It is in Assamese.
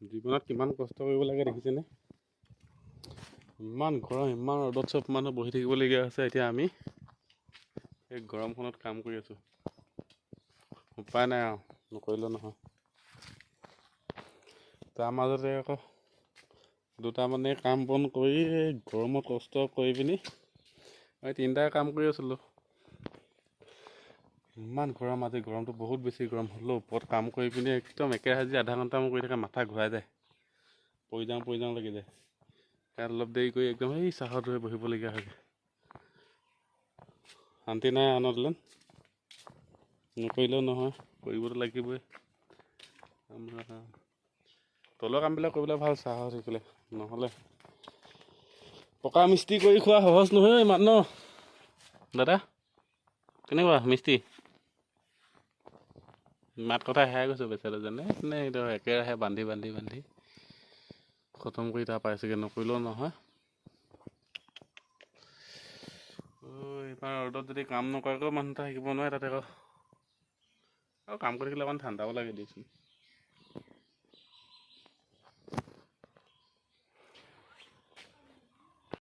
জীৱনত কিমান কষ্ট কৰিব লাগে দেখিছেনে? ইমান গৰম, ইমান ৰ'দত চব মানুহ বহি থাকিবলগীয়া হৈছে। এতিয়া আমি এই গৰমখনত কাম কৰি আছোঁ। উপায় নাই আৰু, নকৰিলেও নহয়। তাৰ মাজতে আকৌ দুটামানে কাম বন কৰি গৰমত কষ্ট কৰি পিনি মই তিনিটাই কাম কৰি আছিলোঁ। ইমান গৰম, আজি গৰমটো বহুত বেছি গৰম হ'লেও ওপৰত কাম কৰি পিনি একদম একেৰাহে আধা ঘণ্টামান কৰি থাকে, মাথা ঘূৰাই যায়, পৰি যাওঁ লাগি যায়। ইয়াত অলপ দেৰি কৰি একদম এই চাহত ধৰি বহিবলগীয়া হয়। শান্তি নাই আনদিলে, নকৰিলেও নহয়, কৰিবতো লাগিবই। তলৰ কামবিলাক কৰিবলৈ ভাল চাহত থাকিলে, নহ'লে পকা মিস্ত্ৰী কৰি খোৱা সহজ নহয় ইমান ন? দাদা কেনেকুৱা মিস্ত্ৰী? মাত কথা হেৰাই গৈছোঁ বেচাৰা যেনে একেৰাহে বান্ধি খতম কৰি তাৰ পাইছেগৈ, নকৰিলেও নহয়। এইবাৰ ৰ'দত যদি কাম নকৰাকৈ মানুহ এটা শিকিব নোৱাৰে তাতে আকৌ কাম কৰি থাকিলে অকণমান ঠাণ্ডাও লাগে দিয়কচোন।